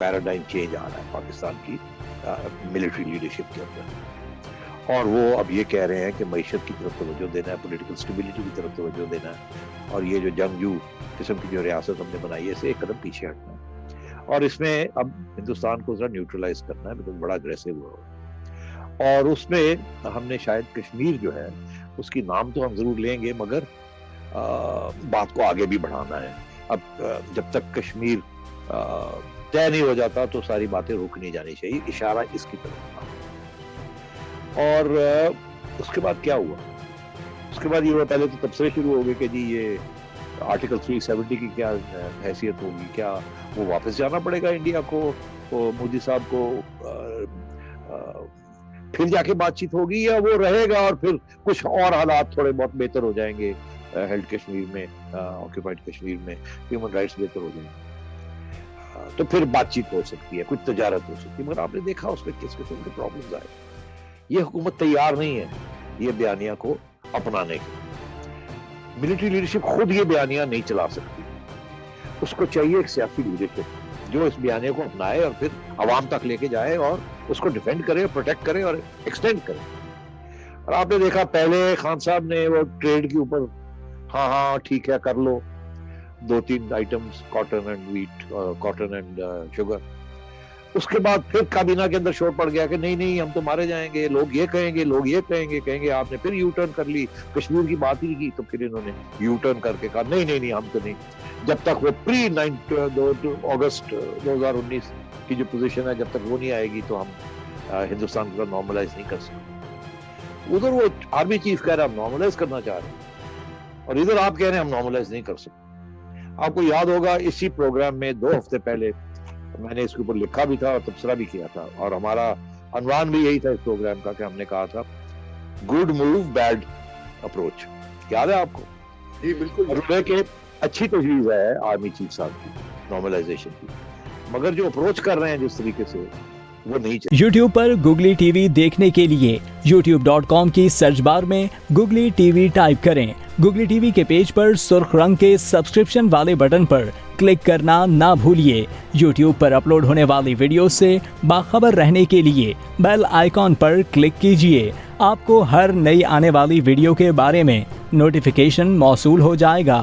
Paradigm change आ रहा है पाकिस्तान की मिलिट्री लीडरशिप के अंदर, और वो अब ये कह रहे हैं कि मईशत की तरफ तवज्जो देना है, पॉलिटिकल स्टेबिलिटी की तरफ तवज्जो देना है, और ये जो जंगजू किस्म की जो रियासत हमने बनाई है इससे एक कदम पीछे हटना है, और इसमें अब हिंदुस्तान को जरा न्यूट्रलाइज करना है, बिकॉज बड़ा अग्रेसिव हुआ, और उसमें हमने शायद कश्मीर जो है उसकी नाम तो हम जरूर लेंगे, मगर बात को आगे भी बढ़ाना है। अब जब तक कश्मीर तय नहीं हो जाता तो सारी बातें रुक नहीं जानी चाहिए, इशारा इसकी तरफ था। और उसके बाद क्या हुआ? उसके बाद ये हुआ, पहले तो तबसरे शुरू हो गए कि जी ये आर्टिकल 370 की क्या हैसियत होगी, क्या वो वापस जाना पड़ेगा इंडिया को, मोदी साहब को फिर जाके बातचीत होगी, या वो रहेगा और फिर कुछ और हालात थोड़े बहुत बेहतर हो जाएंगे हेल्ड कश्मीर में, ऑक्यूपाइड कश्मीर में ह्यूमन राइट्स बेहतर हो जाएंगे तो फिर बातचीत हो सकती है, कुछ तजारत हो सकती है। मगर आपने देखा उसमें किस किस्म के प्रॉब्लम्स आए। ये हुकूमत तैयार नहीं है ये बयानिया को अपनाने की। मिलिट्री लीडरशिप खुद ये बयानिया नहीं चला सकती, उसको चाहिए एक सियासी लीडरशिप जो इस बयानिया को अपनाए और फिर आवाम तक लेके जाए और उसको डिफेंड करे, प्रोटेक्ट करे और एक्सटेंड करे। और आपने देखा पहले खान साहब ने वो ट्रेड के ऊपर हाँ ठीक है कर लो, 2-3 items, cotton and wheat, cotton and sugar. उसके बाद फिर काबीना के अंदर शोर पड़ गया कि नहीं हम तो मारे जाएंगे, लोग ये कहेंगे आपने फिर यू टर्न कर ली, कश्मीर की बात ही की, तो फिर इन्होंने यू टर्न करके कहा नहीं हम तो नहीं, जब तक वो प्री अगस्त 2019 की जो पोजीशन है जब तक वो नहीं आएगी तो हम हिंदुस्तान को नॉर्मलाइज नहीं कर सकते। उधर वो आर्मी चीफ कह रहा है हम नॉर्मलाइज करना चाह रहे हैं, और इधर आप कह रहे हैं हम नॉर्मलाइज नहीं कर सकते। आपको याद होगा इसी प्रोग्राम में 2 हफ्ते पहले मैंने इसके ऊपर लिखा भी था और तबसरा भी किया था, और हमारा अनवान भी यही था इस प्रोग्राम का कि हमने कहा था गुड मूव बैड अप्रोच। याद है आपको? जी बिल्कुल। कि अच्छी तजवीज है आर्मी चीफ साहब की नॉर्मलाइजेशन की, मगर जो अप्रोच कर रहे हैं जिस तरीके से वो नहीं चाहिए। YouTube पर Googly TV देखने के लिए youtube.com की सर्च बार में Googly TV टाइप करें। Googly TV के पेज पर सुर्ख रंग के सब्सक्रिप्शन वाले बटन पर क्लिक करना ना भूलिए। YouTube पर अपलोड होने वाली वीडियो से बाखबर रहने के लिए बेल आइकॉन पर क्लिक कीजिए। आपको हर नई आने वाली वीडियो के बारे में नोटिफिकेशन मौसूल हो जाएगा।